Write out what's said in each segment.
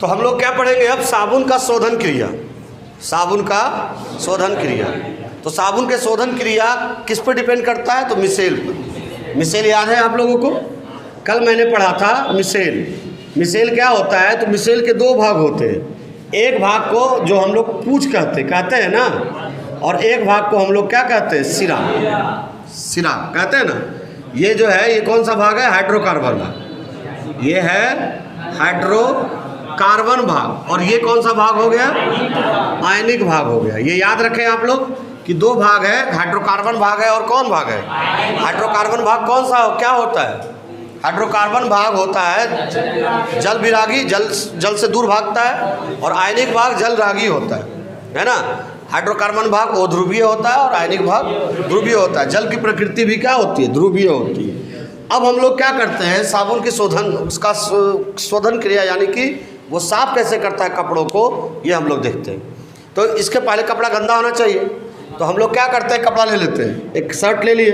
तो हम लोग क्या पढ़ेंगे अब, साबुन का शोधन क्रिया। साबुन का शोधन क्रिया, तो साबुन के शोधन क्रिया किस पर डिपेंड करता है, तो मिसेल पर। मिसेल याद है आप लोगों को, कल मैंने पढ़ा था मिसेल। मिसेल क्या होता है, तो मिसेल के दो भाग होते हैं। एक भाग को जो हम लोग पूंछ कहते हैं ना, और एक भाग को हम लोग क्या कहते हैं, सिरा। सिरा कहते हैं ना। ये जो है, ये कौन सा भाग है, हाइड्रोकार्बन भाग। ये है हाइड्रोकार्बन भाग, और ये कौन सा भाग हो गया, आयनिक भाग हो गया। ये याद रखें आप लोग कि दो भाग है, हाइड्रोकार्बन भाग है और कौन भाग है, हाइड्रोकार्बन भाग। कौन सा क्या होता है, हाइड्रोकार्बन भाग होता है जल विरागी, जल से दूर भागता है, और आयनिक भाग जल रागी होता है ना। हाइड्रोकार्बन भाग अध्रुवीय होता है और आयनिक भाग ध्रुवीय होता है। जल की प्रकृति भी क्या होती है, ध्रुवीय होती है। अब हम लोग क्या करते हैं, साबुन की शोधन, उसका शोधन क्रिया यानी कि वो साफ कैसे करता है कपड़ों को, ये हम लोग देखते हैं। तो इसके पहले कपड़ा गंदा होना चाहिए, तो हम लोग क्या करते हैं, कपड़ा ले लेते हैं। एक शर्ट ले लिए,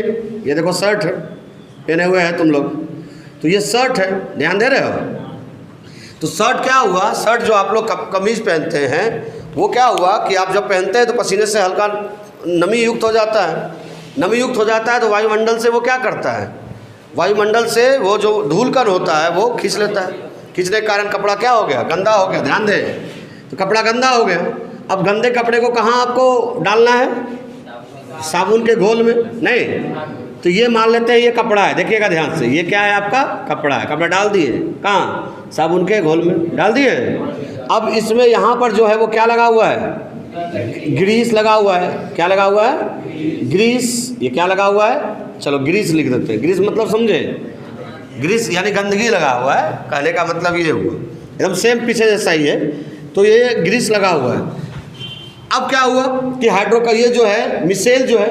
ये देखो शर्ट है, पहने हुए हैं तुम लोग, तो ये शर्ट है, ध्यान दे रहे हो। तो शर्ट क्या हुआ, शर्ट जो आप लोग कमीज़ पहनते हैं, वो क्या हुआ कि आप जब पहनते हैं तो पसीने से हल्का नमी युक्त हो जाता है। नमी युक्त हो जाता है तो वायुमंडल से वो क्या करता है, वायुमंडल से वो जो धूल कण होता है वो खींच लेता है। खींचने के कारण कपड़ा क्या हो गया, गंदा हो गया। ध्यान दें, तो कपड़ा गंदा हो गया। अब गंदे कपड़े को कहाँ आपको डालना है, साबुन के घोल में नहीं। तो ये मान लेते हैं ये कपड़ा है, देखिएगा ध्यान से, ये क्या है आपका, कपड़ा है। कपड़ा डाल दिए कहाँ, साबुन के घोल में डाल दिए। अब इसमें यहाँ पर जो है वो क्या लगा हुआ है, ग्रीस लगा हुआ है। क्या लगा हुआ है, ग्रीस। ये क्या लगा हुआ है, चलो ग्रीस लिख देते हैं। ग्रीस मतलब समझे, ग्रीस यानी गंदगी लगा हुआ है, कहने का मतलब ये हुआ, एकदम सेम पीछे जैसा ही है। तो ये ग्रीस लगा हुआ है। अब क्या हुआ कि हाइड्रो का ये जो है मिसेल जो है,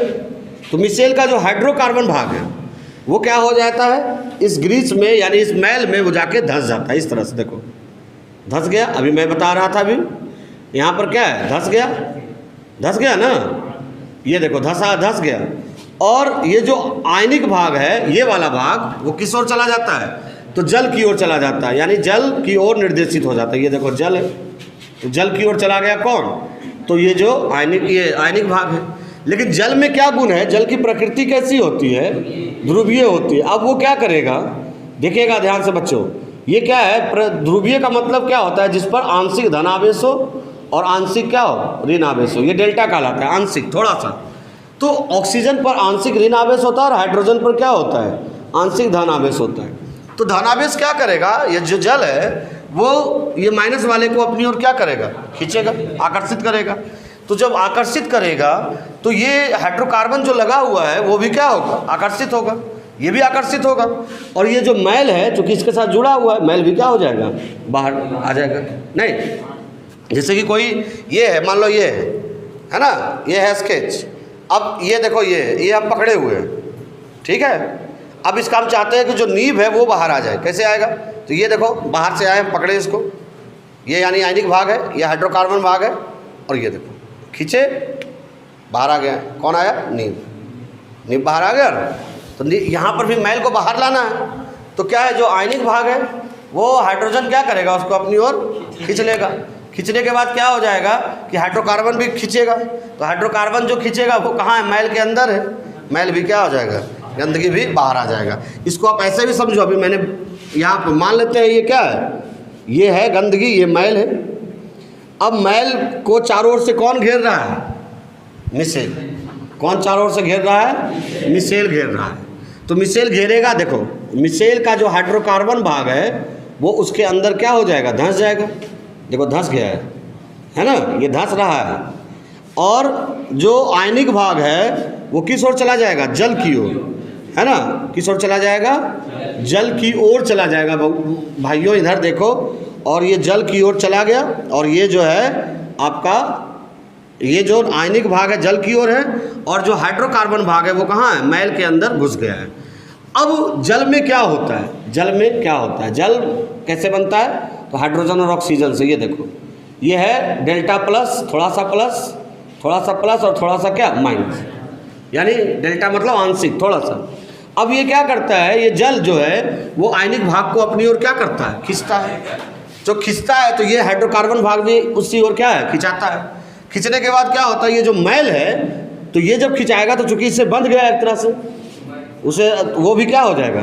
तो मिसेल का जो हाइड्रोकार्बन भाग है वो क्या हो जाता है, इस ग्रीस में यानी इस मैल में वो जाके धंस जाता है। इस तरह से देखो, धंस गया। अभी मैं बता रहा था, अभी यहाँ पर क्या है, धंस गया, धंस गया ना। ये देखो धंस गया। और ये जो आयनिक भाग है, ये वाला भाग वो किस ओर चला जाता है, तो जल की ओर चला जाता है, यानी जल की ओर निर्देशित हो जाता है। ये देखो जल है, तो जल की ओर चला गया कौन, तो ये जो आयनिक भाग है। लेकिन जल में क्या गुण है, जल की प्रकृति कैसी होती है, ध्रुवीय होती है। अब वो क्या करेगा, देखिएगा ध्यान से बच्चों, ये क्या है, ध्रुवीय का मतलब क्या होता है, जिस पर आंशिक धनावेश हो और आंशिक क्या हो, ऋण आवेश हो। ये डेल्टा कहलाता है, आंशिक थोड़ा सा। तो ऑक्सीजन पर आंशिक ऋण आवेश होता है और हाइड्रोजन पर क्या होता है, आंशिक धन आवेश होता है। तो धनावेश क्या करेगा, ये जो जल है वो ये माइनस वाले को अपनी ओर क्या करेगा, खींचेगा, आकर्षित करेगा। तो जब आकर्षित करेगा तो ये हाइड्रोकार्बन जो लगा हुआ है वो भी क्या होगा, आकर्षित होगा, ये भी आकर्षित होगा। और ये जो मैल है जो कि इसके साथ जुड़ा हुआ है, मैल भी क्या हो जाएगा, बाहर आ जाएगा। नहीं, जैसे कि कोई ये है, मान लो ये है ना, ये है स्केच। अब ये देखो, ये आप पकड़े हुए हैं, ठीक है। अब इसका हम चाहते हैं कि जो नीब है वो बाहर आ जाए। कैसे आएगा, तो ये देखो बाहर से आए, हम पकड़े इसको, ये यानी आयनिक भाग है, ये हाइड्रोकार्बन भाग है, और ये देखो खींचे, बाहर आ गया। कौन आया, नीब बाहर आ गया। तो यहाँ पर भी मैल को बाहर लाना है, तो क्या है, जो आयनिक भाग है वो हाइड्रोजन क्या करेगा, उसको अपनी ओर खींच लेगा। खींचने के बाद क्या हो जाएगा कि हाइड्रोकार्बन भी खींचेगा। तो हाइड्रोकार्बन जो खींचेगा वो कहाँ है, मैल के अंदर है। मैल भी क्या हो जाएगा, गंदगी भी बाहर आ जाएगा। इसको आप ऐसे भी समझो, अभी मैंने यहाँ पर मान लेते हैं ये क्या है, ये है गंदगी, ये मैल है। अब मैल को चारों ओर से कौन घेर रहा है, मिसेल। कौन चारों ओर से घेर रहा है, मिसेल घेर रहा है। तो मिसेल घेरेगा, देखो मिसेल का जो हाइड्रोकार्बन भाग है वो उसके अंदर क्या हो जाएगा, धंस जाएगा। देखो धंस गया है ना, ये धंस रहा है। और जो आयनिक भाग है वो किस ओर चला जाएगा, जल की ओर, है ना। किस ओर चला जाएगा, जल की ओर चला जाएगा। भाइयों इधर देखो, और ये जल की ओर चला गया। और ये जो है आपका, ये जो आयनिक भाग है जल की ओर है, और जो हाइड्रोकार्बन भाग है वो कहाँ है, मैल के अंदर घुस गया है। अब जल में क्या होता है, जल में क्या होता है, जल कैसे बनता है, तो हाइड्रोजन और ऑक्सीजन से। ये देखो, ये है डेल्टा प्लस, थोड़ा सा प्लस, थोड़ा सा प्लस और थोड़ा सा क्या, माइनस, यानी डेल्टा मतलब आंशिक, थोड़ा सा। अब ये क्या करता है, ये जल जो है वो आयनिक भाग को अपनी ओर क्या करता है, खींचता है। जो खींचता है तो ये हाइड्रोकार्बन भाग भी उसी ओर क्या है, खिंचाता है। खींचने के बाद क्या होता है, ये जो मैल है तो ये जब खिंचाएगा तो चूंकि इससे बंध गया एक तरह से, उसे वो भी क्या हो जाएगा,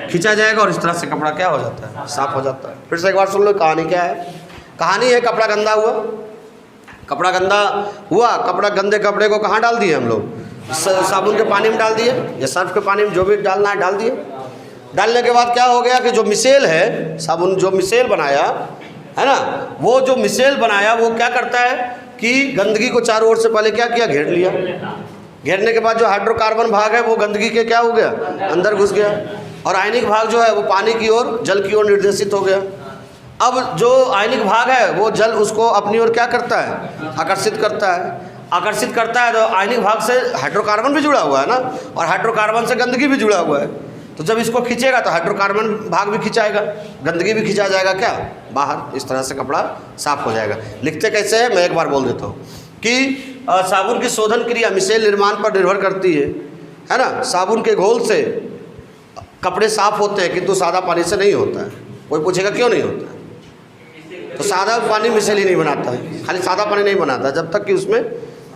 खींचा जाएगा, और इस तरह से कपड़ा क्या हो जाता है, साफ हो जाता है। फिर से एक बार सुन लो कहानी क्या है। कहानी है कपड़ा गंदा हुआ। कपड़ा गंदा हुआ, कपड़ा गंदे कपड़े को कहाँ डाल दिए हम लोग, साबुन के पानी में डाल दिए या सर्फ के पानी में, जो भी डालना है डाल दिए। डालने के बाद क्या हो गया कि जो मिसेल है, साबुन जो मिसेल बनाया है ना, वो जो मिसेल बनाया वो क्या करता है कि गंदगी को चारों ओर से पहले क्या किया, घेर लिया। घेरने के बाद जो हाइड्रोकार्बन भाग है वो गंदगी के क्या हो गया, अंदर घुस गया, और आयनिक भाग जो है वो पानी की ओर, जल की ओर निर्देशित हो गया। अब जो आयनिक भाग है वो जल उसको अपनी ओर क्या करता है, आकर्षित करता है। आकर्षित करता है तो आयनिक भाग से हाइड्रोकार्बन भी जुड़ा हुआ है ना, और हाइड्रोकार्बन से गंदगी भी जुड़ा हुआ है। तो जब इसको खींचेगा तो हाइड्रोकार्बन भाग भी खिंचाएगा, गंदगी भी खिंचा जाएगा क्या, बाहर। इस तरह से कपड़ा साफ हो जाएगा। लिखते कैसे है, मैं एक बार बोल देता हूँ कि साबुन की शोधन क्रिया मिसेल निर्माण पर निर्भर करती है ना। साबुन के घोल से कपड़े साफ होते हैं किंतु सादा पानी से नहीं होता है। कोई पूछेगा क्यों नहीं होता है, तो सादा पानी मिसेल ही नहीं बनाता है, खाली सादा पानी नहीं बनाता जब तक कि उसमें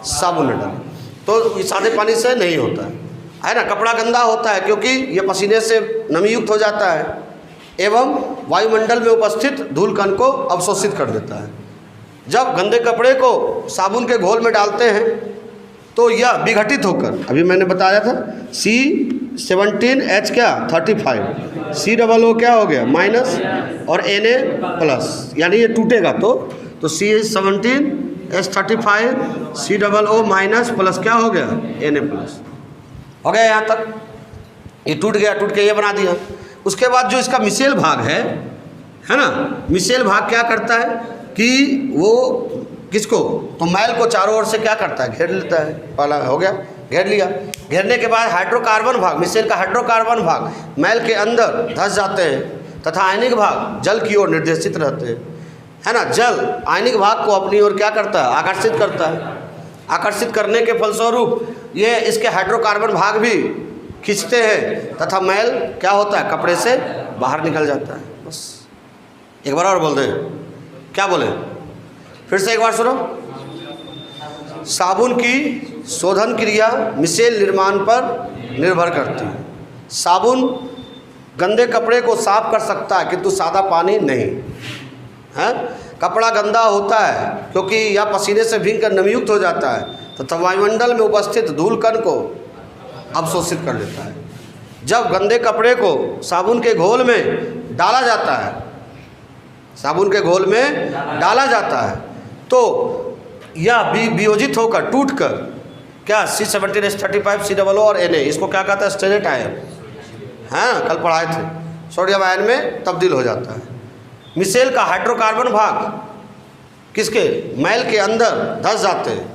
साबुन न डाले, तो सादे पानी से नहीं होता है ना। कपड़ा गंदा होता है क्योंकि ये पसीने से नमी युक्त हो जाता है एवं वायुमंडल में उपस्थित धूल कण को अवशोषित कर देता है। जब गंदे कपड़े को साबुन के घोल में डालते हैं तो यह विघटित होकर, अभी मैंने बताया था C17H क्या 35, COO क्या हो गया माइनस, और Na+, यानी ये टूटेगा तो C17H35 COO माइनस प्लस क्या हो गया Na+। हो गया यहाँ तक, ये टूट गया, टूट के ये बना दिया। उसके बाद जो इसका मिसेल भाग है ना, मिसेल भाग क्या करता है कि वो किसको, तो मैल को चारों ओर से क्या करता है, घेर लेता है। पहला हो गया, घेर लिया। घेरने के बाद हाइड्रोकार्बन भाग, मिसेल का हाइड्रोकार्बन भाग मैल के अंदर धंस जाते हैं तथा आयनिक भाग जल की ओर निर्देशित रहते हैं, है ना। जल आयनिक भाग को अपनी ओर क्या करता है, आकर्षित करता है। आकर्षित करने के फलस्वरूप ये इसके हाइड्रोकार्बन भाग भी खींचते हैं तथा मैल क्या होता है, कपड़े से बाहर निकल जाता है। बस एक बार और बोल दें, क्या बोले, फिर से एक बार सुनो। साबुन की शोधन क्रिया मिसेल निर्माण पर निर्भर करती है। साबुन गंदे कपड़े को साफ कर सकता है किंतु सादा पानी नहीं है। कपड़ा गंदा होता है क्योंकि यह पसीने से भीगकर नमीयुक्त हो जाता है तथा वायुमंडल में उपस्थित धूल कण को अवशोषित कर लेता है। जब गंदे कपड़े को साबुन के घोल में डाला जाता है, साबुन के घोल में डाला जाता है तो यह वियोजित होकर टूटकर क्या C17H35 COO और Na, इसको क्या कहता है, स्टेरेट आयन, हाँ कल पढ़ाए थे, सोडियम आयन में तब्दील हो जाता है। मिसेल का हाइड्रोकार्बन भाग किसके, मैल के अंदर धंस जाते हैं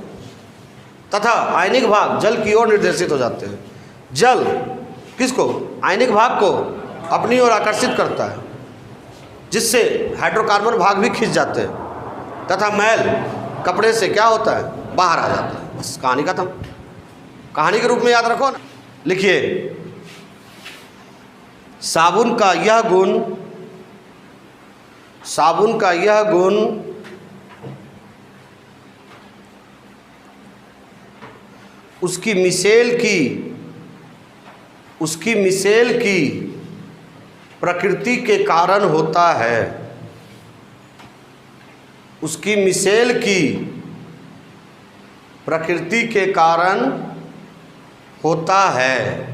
तथा आयनिक भाग जल की ओर निर्देशित हो जाते हैं। जल किसको, आयनिक भाग को अपनी ओर आकर्षित करता है जिससे हाइड्रोकार्बन भाग भी खींच जाते हैं तथा मैल कपड़े से क्या होता है, बाहर आ जाता है। बस कहानी खत्म। कहानी के रूप में याद रखो ना। लिखिए, साबुन का यह गुण, साबुन का यह गुण उसकी मिसेल की प्रकृति के कारण होता है। उसकी मिसेल की प्रकृति के कारण होता है।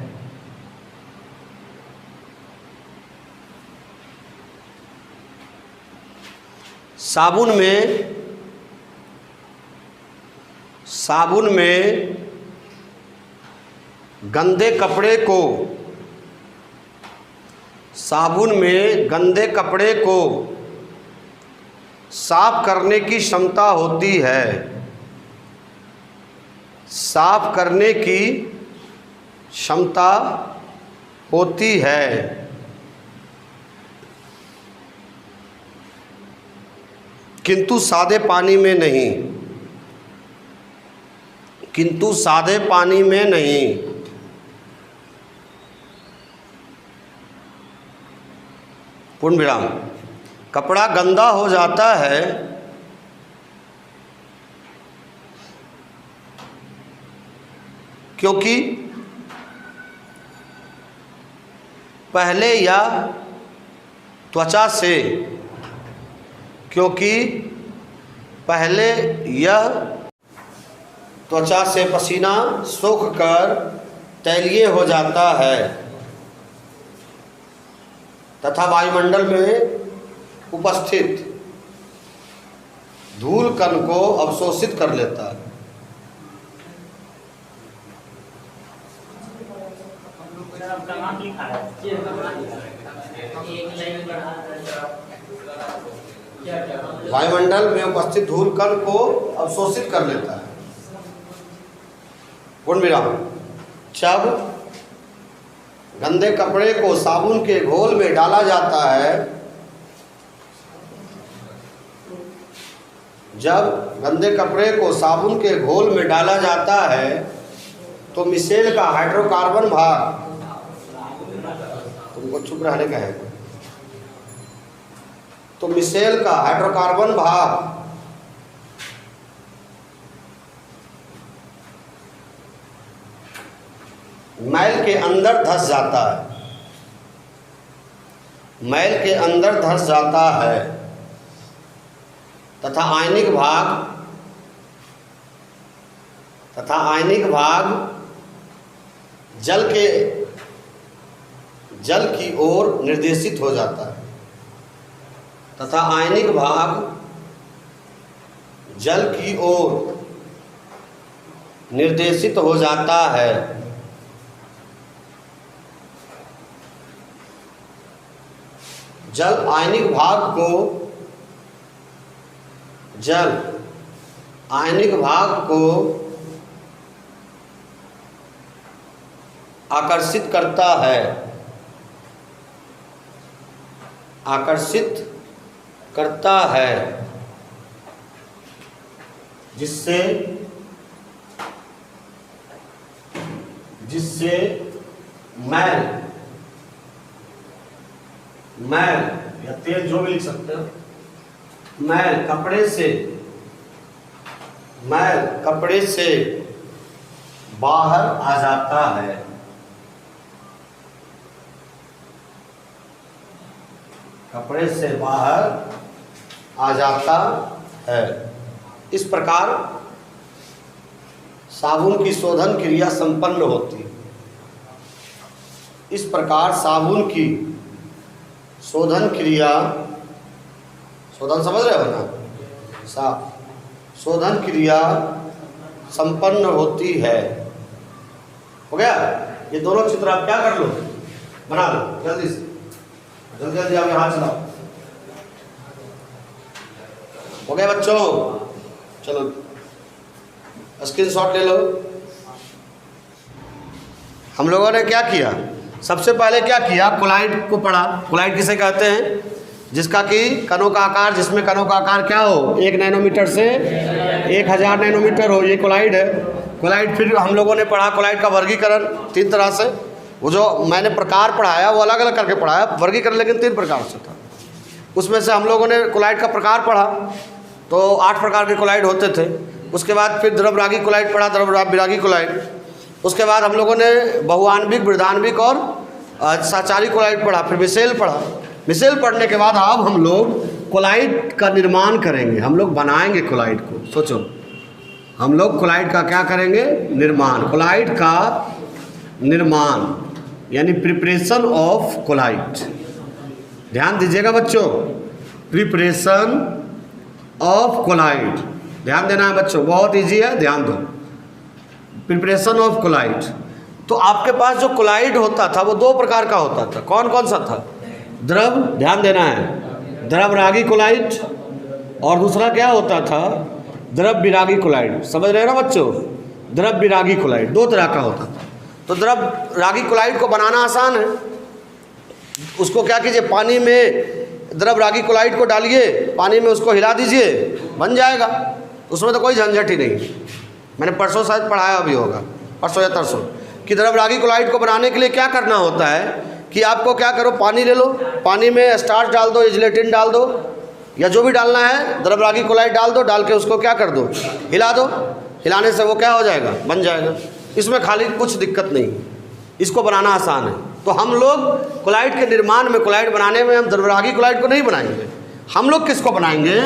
साबुन में गंदे कपड़े को, साबुन में गंदे कपड़े को साफ करने की क्षमता होती है। साफ करने की क्षमता होती है। किंतु सादे पानी में नहीं, किंतु सादे पानी में नहीं। पूर्ण विराम। कपड़ा गंदा हो जाता है क्योंकि पहले यह त्वचा से पसीना सूखकर तैलीय हो जाता है तथा वायुमंडल में उपस्थित धूल कण को अवशोषित कर लेता है। वायुमंडल में उपस्थित धूल कण को अवशोषित कर लेता है। पूर्ण विराम। जब गंदे कपड़े को साबुन के घोल में डाला जाता है, तो मिसेल का हाइड्रोकार्बन भाग, तुमको चुप रहने का है, तो मिसेल का हाइड्रोकार्बन भाग मैल के अंदर धंस जाता है, तथा आयनिक भाग जल की ओर निर्देशित हो जाता है। जल आयनिक भाग को आकर्षित करता है जिससे मैल या तेल जो भी लिख सकते हो, मैल कपड़े से बाहर आ जाता है। इस प्रकार साबुन की शोधन क्रिया संपन्न होती है। शोधन समझ रहे हो ना? शोधन क्रिया संपन्न होती है। हो गया? ये दोनों चित्र आप क्या कर लो, बना लो जल्दी से, जल्दी आप हाथ चलाओ। हो गया बच्चों? चलो स्क्रीनशॉट ले लो। हम लोगों ने क्या किया, सबसे पहले क्या किया, कोलाइड को पढ़ा। कोलाइड किसे कहते हैं? जिसमें कणों का आकार क्या हो, 1 नैनोमीटर से 1000 नैनोमीटर हो, ये कोलाइड है। कोलाइड फिर हम लोगों ने पढ़ा कोलाइड का वर्गीकरण 3 तरह से। वो जो मैंने प्रकार पढ़ाया वो अलग अलग करके पढ़ाया, वर्गीकरण लेकिन 3 प्रकार से था। उसमें से हम लोगों ने कोलाइड का प्रकार पढ़ा, तो 8 प्रकार के कोलाइड होते थे। उसके बाद फिर द्रवरागी कोलाइड पढ़ा, द्रवविरागी कोलाइड। उसके बाद हम लोगों ने बहुआण्विक, वृद्धान्विक और साचारी कोलाइड पढ़ा, फिर मिसेल पढ़ा। मिसेल पढ़ने के बाद अब हम लोग कोलाइड का निर्माण करेंगे, हम लोग बनाएंगे कोलाइड को। सोचो, हम लोग कोलाइड का क्या करेंगे? निर्माण। कोलाइड का निर्माण यानी प्रिपरेशन ऑफ कोलाइड। ध्यान दीजिएगा बच्चों, प्रिपरेशन ऑफ कोलाइड, ध्यान देना है बच्चों, बहुत इजी है, ध्यान दो। Preparation of colloid. तो आपके पास जो कोलाइड होता था वो 2 प्रकार का होता था। कौन कौन सा था? द्रव, ध्यान देना है, द्रवरागी कोलाइड, और दूसरा क्या होता था? द्रवविरागी कोलाइड। समझ रहे हो ना बच्चों? द्रवविरागी कोलाइड 2 तरह का होता था। तो द्रवरागी कोलाइड को बनाना आसान है। उसको क्या कीजिए, पानी में द्रवरागी कोलाइड को डालिए, पानी में उसको हिला दीजिए, बन जाएगा। उसमें तो कोई झंझट ही नहीं। मैंने परसों शायद पढ़ाया भी होगा, परसों या तरसों, कि द्रवरागी कोलाइड को बनाने के लिए क्या करना होता है कि आपको क्या करो, पानी ले लो, पानी में स्टार्च डाल दो, जिलेटिन डाल दो, या जो भी डालना है, द्रव्यरागी कोलाइड डाल दो, डाल के उसको क्या कर दो, हिला दो। हिलाने से वो क्या हो जाएगा, बन जाएगा। इसमें खाली कुछ दिक्कत नहीं, इसको बनाना आसान है। तो हम लोग कोलाइड के निर्माण में, कोलाइड बनाने में हम द्रव्यरागी कोलाइड को नहीं बनाएंगे, हम लोग किसको बनाएंगे,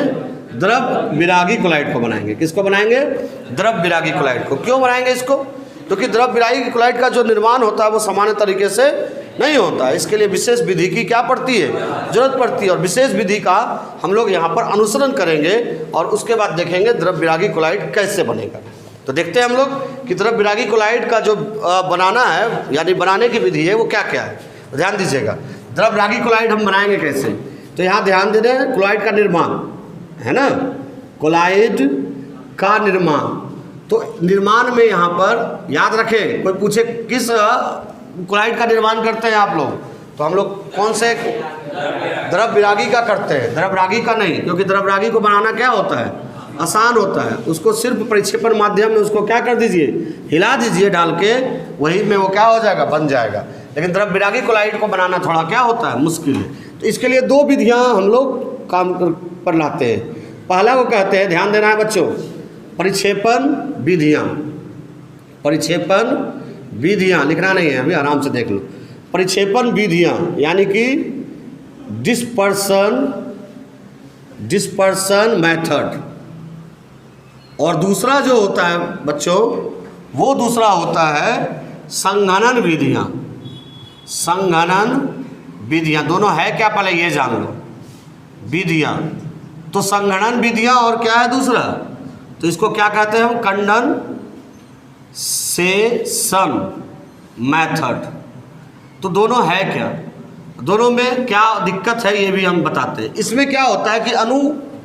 द्रव विरागी कोलाइड को बनाएंगे। किसको बनाएंगे, द्रव विरागी कोलाइड को। क्यों बनाएंगे इसको, क्योंकि द्रव विरागी कोलाइड का जो निर्माण होता है वो सामान्य तरीके से नहीं होता है। इसके लिए विशेष विधि की क्या पड़ती है, जरूरत पड़ती है, और विशेष विधि का हम लोग यहाँ पर अनुसरण करेंगे और उसके बाद देखेंगे द्रव विरागी कोलाइड कैसे बनेगा। तो देखते हैं हम लोग कि द्रव विरागी कोलाइड का जो बनाना है, यानी बनाने की विधि है, वो क्या क्या है। ध्यान दीजिएगा, द्रव विरागी कोलाइड हम बनाएंगे कैसे। तो यहाँ ध्यान दे रहे हैं, कोलाइड का निर्माण है ना, कोलाइड का निर्माण। तो निर्माण में यहाँ पर याद रखें, कोई पूछे किस कोलाइड का निर्माण करते हैं आप लोग, तो हम लोग कौन से द्रव विरागी का करते हैं, द्रव विरागी का नहीं, क्योंकि द्रव विरागी को बनाना क्या होता है, आसान होता है। उसको सिर्फ परिक्षेपण माध्यम में उसको क्या कर दीजिए, हिला दीजिए डाल के, वही में वो क्या हो जाएगा, बन जाएगा। लेकिन द्रव विरागी कोलाइड को बनाना थोड़ा क्या होता है, मुश्किल है। तो इसके लिए दो विधियाँ हम लोग काम पर लाते हैं। पहला को कहते हैं, ध्यान देना है बच्चों, परिक्षेपण विधियाँ। परिक्षेपण विधियाँ लिखना नहीं है अभी, आराम से देख लो। परिक्षेपण विधियाँ यानी कि डिस्पर्सन मेथड। और दूसरा जो होता है बच्चों, वो दूसरा होता है संघनन विधियाँ। संघनन विधियाँ दोनों है क्या, पहले ये जान लो। विधियाँ तो संघनन विधियाँ, और क्या है दूसरा, तो इसको क्या कहते हैं हम, कंडेंसेशन मेथड। तो दोनों है क्या, दोनों में क्या दिक्कत है ये भी हम बताते हैं। इसमें क्या होता है कि अणु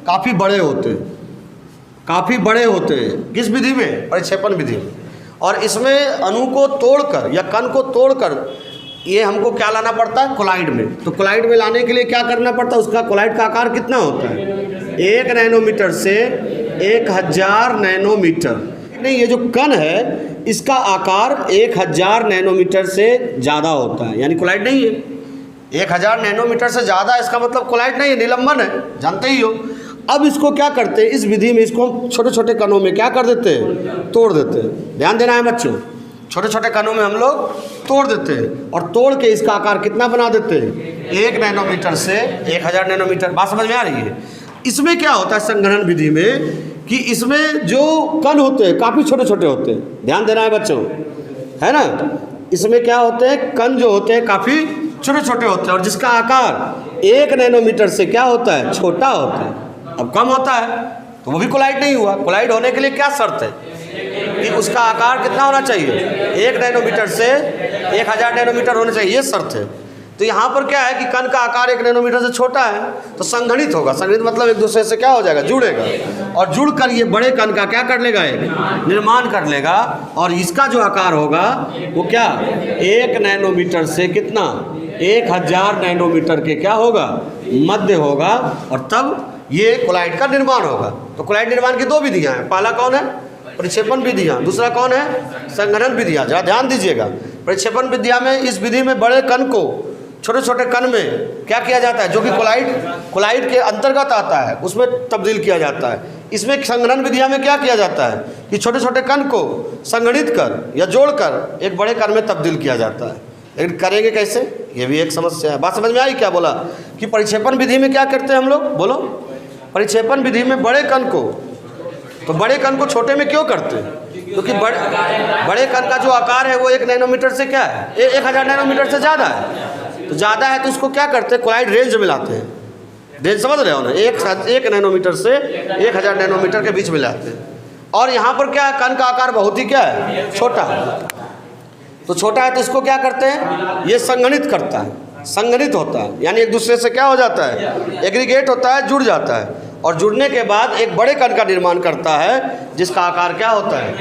काफ़ी बड़े होते हैं, काफ़ी बड़े होते हैं। किस विधि में, परिक्षेपण विधि में। और इसमें अणु को तोड़कर या कण को तोड़कर ये हमको क्या लाना पड़ता है, कोलाइड में। तो कोलाइड में लाने के लिए क्या करना पड़ता है, उसका कोलाइड का आकार कितना होता है, 1 नैनोमीटर से 1000 नैनोमीटर। नहीं, ये जो कण है इसका आकार 1000 नैनोमीटर से ज़्यादा होता है, यानी कोलाइड नहीं है। 1000 नैनोमीटर से ज़्यादा, इसका मतलब कोलाइड नहीं है, निलंबन है, जानते ही हो। अब इसको क्या करते हैं, इस विधि में इसको हम छोटे छोटे कणों में क्या कर देते हैं, तोड़ देते हैं। ध्यान देना है बच्चों, छोटे छोटे कणों में हम लोग तोड़ देते हैं, और तोड़ के इसका आकार कितना बना देते हैं, 1 नैनोमीटर से 1000 नैनोमीटर। बात समझ में आ रही है। इसमें क्या होता है संघनन विधि में, कि इसमें जो कण होते हैं काफ़ी छोटे छोटे होते हैं। ध्यान देना है बच्चों, है ना। इसमें क्या होते हैं, कण जो होते हैं काफ़ी छोटे छोटे होते हैं, और जिसका आकार 1 नैनोमीटर से क्या होता है, छोटा होता है। अब कम होता है तो वो भी कोलाइड नहीं हुआ। कोलाइड होने के लिए क्या शर्त है, कि उसका आकार कितना होना चाहिए, 1 नैनोमीटर से 1000 नैनोमीटर होना चाहिए, ये शर्त है। तो यहाँ पर क्या है कि कण का आकार 1 नैनोमीटर से छोटा है, तो संघनित होगा। संघनित मतलब एक दूसरे से क्या हो जाएगा, जुड़ेगा, और जुड़कर ये बड़े कण का क्या कर लेगा, एक निर्माण कर लेगा। और इसका जो आकार होगा वो क्या, 1 नैनोमीटर से कितना, 1000 नैनोमीटर के क्या होगा, मध्य होगा, और तब ये कोलाइड का निर्माण होगा। तो कोलाइड निर्माण की दो विधियाँ हैं। पहला कौन है, परिक्षेपण विधियाँ, दूसरा कौन है, संघनन विधियाँ। जरा ध्यान दीजिएगा, परिक्षेपण विधियाँ में, इस विधि में बड़े कण को छोटे छोटे कण में क्या किया जाता है, जो कि कोलाइड के अंतर्गत आता है, उसमें तब्दील किया जाता है। इसमें संघनन विधियाँ में क्या किया जाता है कि छोटे छोटे कण को संगठित कर या जोड़कर एक बड़े कण में तब्दील किया जाता है। लेकिन करेंगे कैसे, ये भी एक समस्या है। बात समझ में आई क्या बोला, कि परिक्षेपण विधि में क्या करते हैं हम लोग, बोलो। परिक्षेपण विधि में बड़े कण को, तो बड़े कण को छोटे में क्यों करते हैं, क्योंकि बड़े कण का जो आकार है वो 1 नैनोमीटर से क्या है, 1000 नैनोमीटर से ज़्यादा है। तो ज़्यादा है तो उसको क्या करते हैं, कोलाइड रेंज में लाते हैं। रेंज समझ रहे हो ना, 1 नैनोमीटर से 1000 नैनोमीटर के बीच में लाते हैं। और यहाँ पर क्या है, कण का आकार बहुत ही क्या है, छोटा है। तो छोटा है तो इसको क्या करते हैं, ये संघनित करता है, संघनित होता है, यानी एक दूसरे से क्या हो जाता है, एग्रीगेट होता है, जुड़ जाता है। और जुड़ने के बाद एक बड़े कण का निर्माण करता है, जिसका आकार क्या होता है,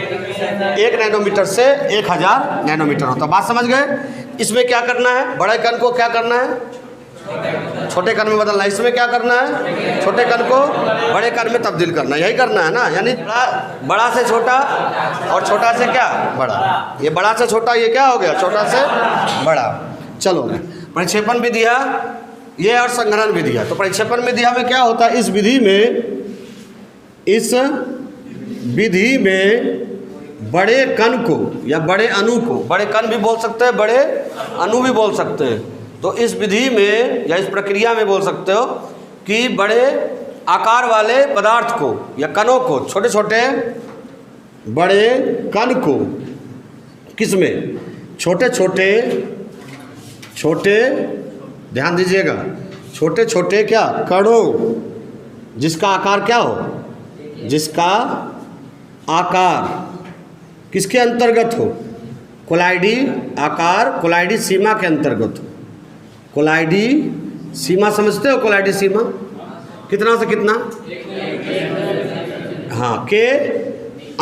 1 नैनोमीटर से 1000 नैनोमीटर होता है। बात समझ गए। इसमें क्या करना है, बड़े कण को क्या करना है, छोटे कण में बदलना है। इसमें क्या करना है, छोटे कण को बड़े कण में तब्दील करना, यही करना है ना। यानी बड़ा से छोटा और छोटा से क्या बड़ा, ये बड़ा से छोटा, ये क्या हो गया, छोटा से बड़ा। चलो परिक्षेपण विधिया ये और संघनन विधिया। तो परिक्षेपण विधिया में क्या होता है, इस विधि में बड़े कण को या बड़े अणु को, बड़े कण भी बोल सकते हैं, बड़े अणु भी बोल सकते हैं, तो इस विधि में या इस प्रक्रिया में बोल सकते हो कि बड़े आकार वाले पदार्थ को या कणों को, छोटे छोटे बड़े कण को, किसमें, छोटे छोटे ध्यान दीजिएगा, छोटे छोटे क्या कणों, जिसका आकार क्या हो, जिसका आकार किसके अंतर्गत हो, कोलाइडी आकार, कोलाइडी सीमा के अंतर्गत हो। कोलाइडी सीमा समझते हो, कोलाइडी सीमा कितना से कितना, हाँ, के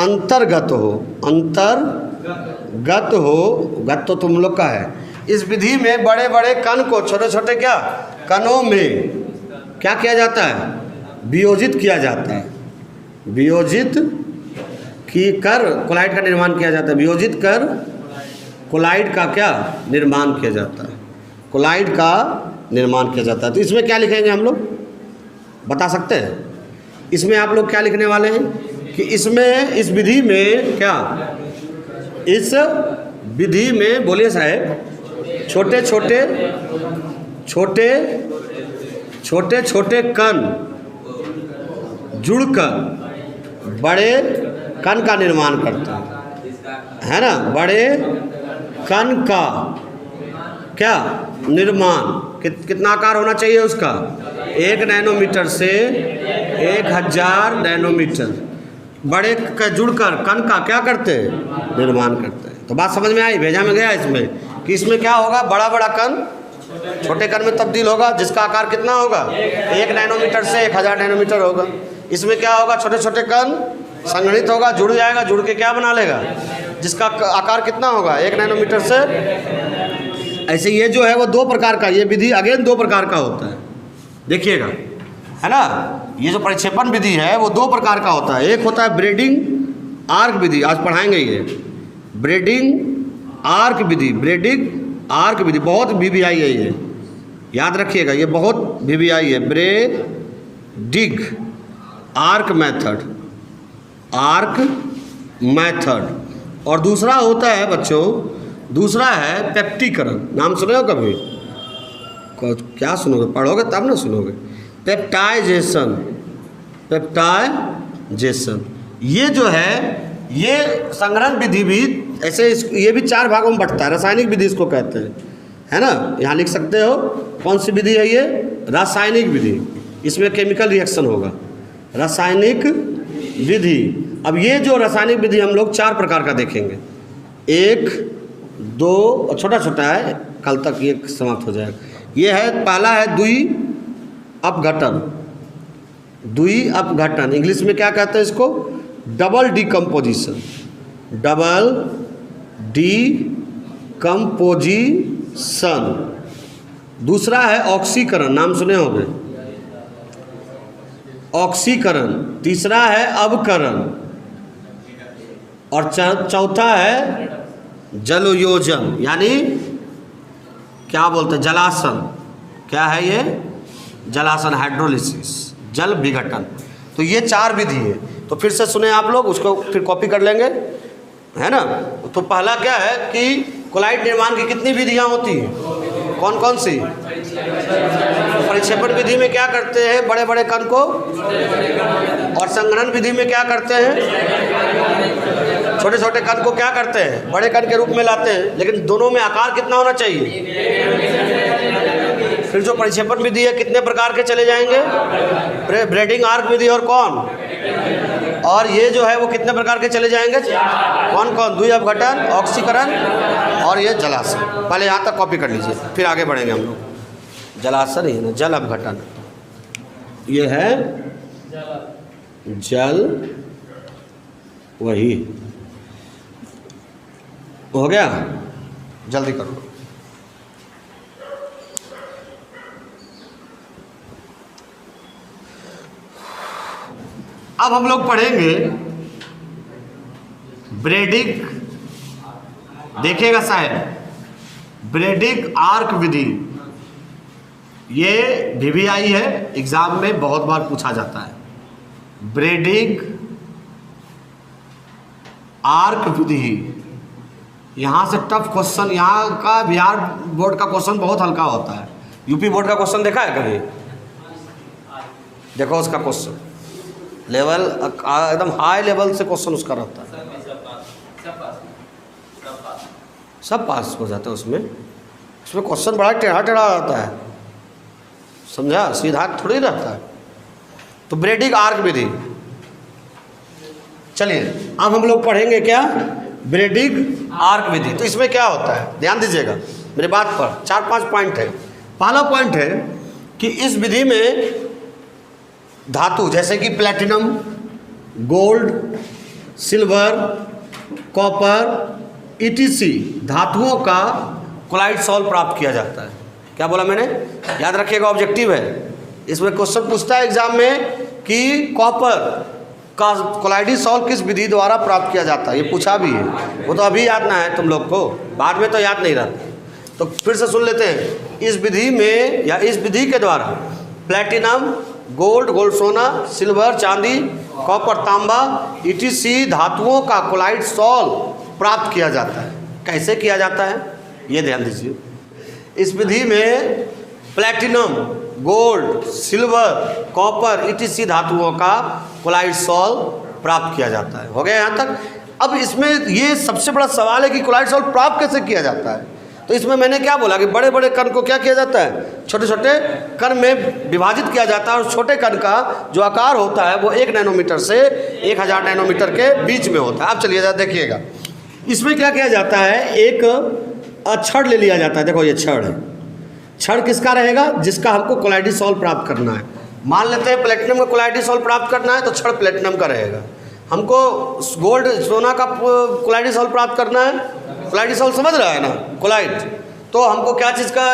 अंतर्गत हो, अंतर्गत हो, गत तो तुम लोग का है। इस विधि में बड़े बड़े कण को छोटे छोटे क्या कणों में क्या किया जाता है, वियोजित किया जाता है, वियोजित की कर कोलाइड का निर्माण किया जाता है, वियोजित कर कोलाइड का क्या निर्माण किया जाता है, कोलाइड का निर्माण किया जाता है। तो इसमें क्या लिखेंगे हम लोग, बता सकते हैं? इसमें आप लोग क्या लिखने वाले हैं कि इसमें, इस विधि में क्या, इस विधि में बोलिए साहब, छोटे छोटे कण जुड़कर बड़े कण का निर्माण करते हैं, है ना, बड़े कण का क्या निर्माण, कितना आकार होना चाहिए उसका, 1 नैनोमीटर से 1000 नैनोमीटर, बड़े का जुड़कर कण का क्या करते हैं, निर्माण करते हैं। तो बात समझ में आई, भेजा में गया इसमें कि इसमें क्या होगा, बड़ा बड़ा कण छोटे कण में तब्दील होगा, जिसका आकार कितना होगा, 1 नैनोमीटर से 1000 नैनोमीटर होगा। इसमें क्या होगा, छोटे छोटे कण संगठित होगा, जुड़ जाएगा, जुड़ के क्या बना लेगा, जिसका आकार कितना होगा, 1 नैनोमीटर से। ऐसे ये जो है वो 2 प्रकार का, ये विधि अगेन 2 प्रकार का होता है, देखिएगा, है ना। ये जो परिक्षेपण विधि है वो 2 प्रकार का होता है। एक होता है ब्रेडिंग आर्क विधि, आज पढ़ाएंगे ये ब्रेडिंग आर्क विधि, ब्रेडिंग आर्क विधि, बहुत VVI है ये, याद रखिएगा, ये बहुत VVI है, braiding arc method, arc method. और दूसरा होता है बच्चों, दूसरा है पेप्टीकरण, नाम सुने हो कभी, क्या सुनोगे, पढ़ोगे तब ना सुनोगे, पेप्टाइजेशन, पेप्टाइजेशन। ये जो है ये संग्रहण विधि भी ऐसे, ये भी 4 भागों में बंटता है, रासायनिक विधि इसको कहते हैं, है ना। यहाँ लिख सकते हो कौन सी विधि है ये, रासायनिक विधि, इसमें केमिकल रिएक्शन होगा, रासायनिक विधि। अब ये जो रासायनिक विधि हम लोग 4 प्रकार का देखेंगे, 1 2 छोटा छोटा है, कल तक ये समाप्त हो जाएगा। ये है, पहला है द्वि अपघटन, द्वि अपघटन, इंग्लिश में क्या कहते हैं इसको, डबल डिकम्पोजिशन, डबल डिकम्पोजिशन। दूसरा है ऑक्सीकरण, नाम सुने होंगे, ऑक्सीकरण। तीसरा है अवकरण, और चौथा है जलयोजन, यानी क्या बोलते हैं, जलासन। क्या है ये, जलासन, हाइड्रोलिसिस, जल विघटन। तो ये 4 विधि है। तो फिर से सुने आप लोग, उसको फिर कॉपी कर लेंगे, है ना। तो पहला क्या है कि कोलाइड निर्माण की कितनी विधियां होती हैं, कौन कौन सी। परिक्षेपण विधि में क्या करते हैं, बड़े बड़े कण को, और संघनन विधि में क्या करते हैं, छोटे छोटे कण को क्या करते हैं, बड़े कण के रूप में लाते हैं। लेकिन दोनों में आकार कितना होना चाहिए। फिर जो परिक्षेपण विधि है कितने प्रकार के चले जाएंगे, ब्रेडिंग आर्क विधि, और कौन, और ये जो है वो कितने प्रकार के चले जाएंगे, कौन कौन, द्वि अपघटन, ऑक्सीकरण, और ये जलासन। पहले यहाँ तक कॉपी कर लीजिए, फिर आगे बढ़ेंगे हम लोग। जलासन ही ना, जल अपघटन, ये है जल, वही हो गया, जल्दी करो। अब हम लोग पढ़ेंगे ब्रेडिंग, देखिएगा साहब, ब्रेडिंग आर्क विधि, ये VVI है, एग्जाम में बहुत बार पूछा जाता है। ब्रेडिग आर्क विधि, यहाँ से टफ क्वेश्चन, यहाँ का बिहार बोर्ड का क्वेश्चन बहुत हल्का होता है। यूपी बोर्ड का क्वेश्चन देखा है कभी? देखो उसका क्वेश्चन लेवल एकदम हाई लेवल से क्वेश्चन उसका रहता है। सब पास हो जाते हैं उसमें क्वेश्चन बड़ा टेढ़ा टेढ़ा रहता है, समझा? सीधा थोड़ी रहता है। तो ब्रेडिग आर्क विधि, चलिए अब हम लोग पढ़ेंगे क्या? ब्रेडिग आर्क विधि। तो इसमें क्या होता है, ध्यान दीजिएगा मेरे बात पर। 4-5 पॉइंट है। पहला पॉइंट है कि इस विधि में धातु जैसे कि platinum, gold, silver, copper ETC धातुओं का कोलाइड सॉल्व प्राप्त किया जाता है। क्या बोला मैंने? याद रखिएगा, ऑब्जेक्टिव है। इसमें क्वेश्चन पूछता है एग्जाम में कि कॉपर का कोलाइडी सॉल्व किस विधि द्वारा प्राप्त किया जाता है, ये पूछा भी है। वो तो अभी याद ना है तुम लोग को, बाद में तो याद नहीं रहता। तो फिर से सुन लेते हैं। इस विधि में या इस विधि के द्वारा प्लैटिनम, गोल्ड सोना, सिल्वर चांदी, कॉपर तांबा ETC धातुओं का कोलाइड सॉल्व प्राप्त किया जाता है। कैसे किया जाता है ये ध्यान दीजिए। इस विधि में platinum, gold, silver, copper ETC धातुओं का कोलाइड सॉल्व प्राप्त किया जाता है। हो गया यहाँ तक? अब इसमें ये सबसे बड़ा सवाल है कि कोलाइड सॉल्व प्राप्त कैसे किया जाता है। तो इसमें मैंने क्या बोला कि बड़े बड़े कण को क्या किया जाता है, छोटे छोटे कण में विभाजित किया जाता है। और छोटे कण का जो आकार होता है वो 1 नैनोमीटर से 1000 नैनोमीटर के बीच में होता है। अब चलिए देखिएगा, इसमें क्या किया जाता है, एक छड़ ले लिया जाता है। देखो ये छड़ है। छड़ किसका रहेगा? जिसका हमको कोलाइडी सॉल्व प्राप्त करना है। मान लेते हैं प्लेटिनम का कोलाइडी सॉल्व प्राप्त करना है तो छड़ प्लेटिनम का रहेगा। हमको गोल्ड सोना का कोलाइडी सॉल्व प्राप्त करना है, कोलाइडी सॉल्व समझ रहा है ना, कोलाइड, तो हमको क्या चीज़ का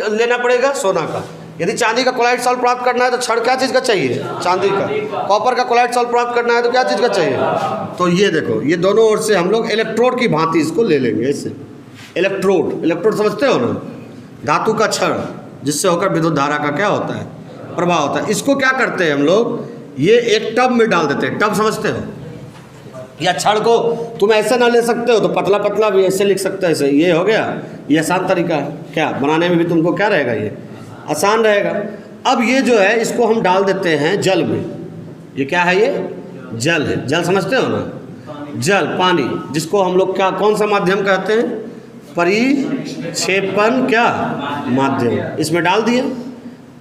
लेना पड़ेगा? सोना का। यदि चांदी का कोलाइड सॉल्व प्राप्त करना है तो छड़ क्या चीज़ का चाहिए? चांदी का। कॉपर का कोलाइड सॉल्व प्राप्त करना है तो क्या चीज़ का चाहिए? तो ये देखो, ये दोनों ओर से हम लोग इलेक्ट्रोड की भांति इसको ले लेंगे। ऐसे इलेक्ट्रोड समझते हो ना, धातु का छड़ जिससे होकर विद्युत धारा का क्या होता है, प्रवाह होता है। इसको क्या करते हैं हम लोग, ये एक टब में डाल देते हैं। टब समझते हो? या छड़ को तुम ऐसे ना ले सकते हो तो पतला पतला भी ऐसे लिख सकते हो, ऐसे। ये हो गया, ये आसान तरीका है। क्या बनाने में भी तुमको क्या रहेगा, ये आसान रहेगा। अब ये जो है इसको हम डाल देते हैं जल में। ये क्या है? ये जल है। जल समझते हो ना, जल, पानी, जिसको हम लोग क्या, कौन सा माध्यम कहते हैं? परिक्षेपण क्या माध्यम। इसमें डाल दिए।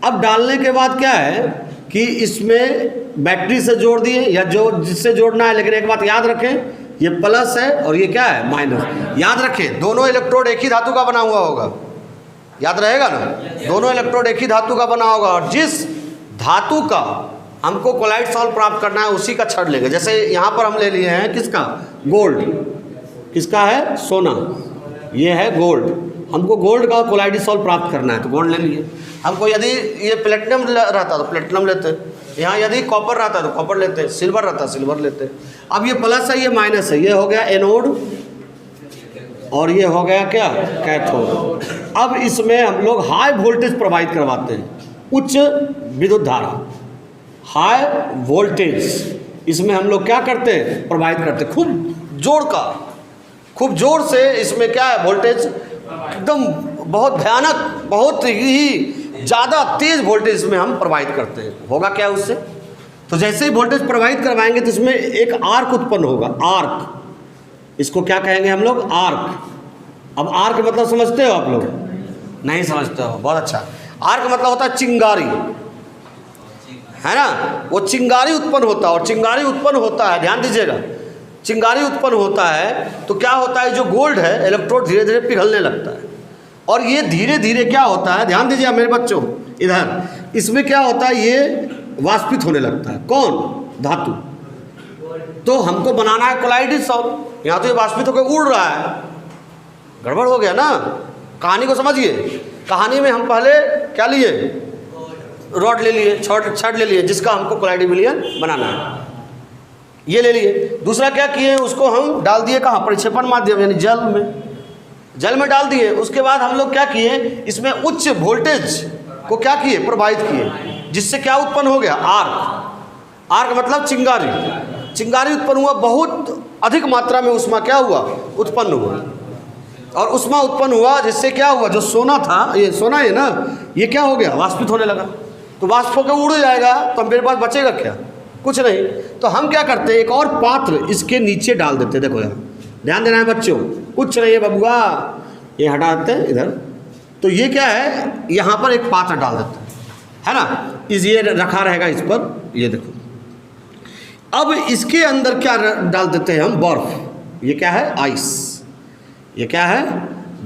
अब डालने के बाद क्या है कि इसमें बैटरी से जोड़ दिए या जो जिससे जोड़ना है। लेकिन एक बात याद रखें, ये प्लस है और ये क्या है? माइनस। याद रखें, दोनों इलेक्ट्रोड एक ही धातु का बना हुआ होगा। याद रहेगा ना, दोनों इलेक्ट्रोड एक ही धातु का बना होगा। और जिस धातु का हमको कोलाइड सॉल्व प्राप्त करना है उसी का छड़ लेंगे। जैसे यहाँ पर हम ले लिए हैं किसका? गोल्ड। किसका है? सोना। ये है गोल्ड। हमको गोल्ड का कोलाइड सॉल्व प्राप्त करना है तो गोल्ड ले लिए। हमको यदि ये प्लेटिनम रहता तो प्लेटिनम लेते, यहाँ यदि कॉपर रहता तो कॉपर लेते, सिल्वर रहता सिल्वर लेते। अब ये प्लस है, ये माइनस है। ये हो गया एनोड और ये हो गया क्या? कैथोड। अब इसमें हम लोग हाई वोल्टेज प्रोवाइड करवाते हैं, उच्च विद्युत धारा, हाई वोल्टेज। इसमें हम लोग क्या करते हैं? प्रोवाइड करते हैं खूब जोर से। इसमें क्या है? वोल्टेज एकदम बहुत भयानक, बहुत ही ज़्यादा तेज वोल्टेज में हम प्रोवाइड करते हैं। होगा क्या उससे? तो जैसे ही वोल्टेज प्रोवाइड करवाएंगे तो इसमें एक आर्क उत्पन्न होगा। आर्क, इसको क्या कहेंगे हम लोग? आर्क। अब आर्क मतलब समझते हो आप लोग? नहीं समझते हो? बहुत अच्छा। आर्क मतलब होता है चिंगारी, है ना? वो चिंगारी उत्पन्न होता है। और चिंगारी उत्पन्न होता है, ध्यान दीजिएगा, चिंगारी उत्पन्न होता है तो क्या होता है? जो गोल्ड है इलेक्ट्रोड धीरे धीरे पिघलने लगता है। और ये धीरे धीरे क्या होता है? ध्यान दीजिए मेरे बच्चों, इधर इसमें क्या होता है? ये वाष्पित होने लगता है। कौन? धातु। तो हमको बनाना है कोलाइड सॉल्व। यहाँ तो ये वाष्पित होकर उड़ रहा है, गड़बड़ हो गया ना। कहानी को समझिए। कहानी में हम पहले क्या लिए? रॉड ले लिए, छड़ ले लिए, जिसका हमको कोलाइड विलयन बनाना है, ये ले लिए। दूसरा क्या किए? उसको हम डाल दिए कहाँ? परिक्षेपण माध्यम यानी जल में डाल दिए। उसके बाद हम लोग क्या किए? इसमें उच्च वोल्टेज को क्या किए, प्रवाहित किए, जिससे क्या उत्पन्न हो गया, आर्क। आर्क मतलब चिंगारी। चिंगारी उत्पन्न हुआ, बहुत अधिक मात्रा में उष्मा क्या हुआ, उत्पन्न हुआ। और उष्मा उत्पन्न हुआ जिससे क्या हुआ, जो सोना था, ये सोना है ना, ये क्या हो गया, वाष्पित होने लगा। तो वाष्प होकर उड़ जाएगा तो मेरे पास बचेगा क्या, कुछ नहीं। तो हम क्या करते हैं, एक और पात्र इसके नीचे डाल देते। देखो यार, ध्यान देना है बच्चों, कुछ नहीं है बबुआ, ये हटा देते हैं इधर। तो ये क्या है, यहाँ पर एक पात्र डाल देते हैं, है ना, ये रखा रहेगा इस पर। ये देखो, अब इसके अंदर क्या डाल देते हैं हम, बर्फ। ये क्या है, आइस। ये क्या है,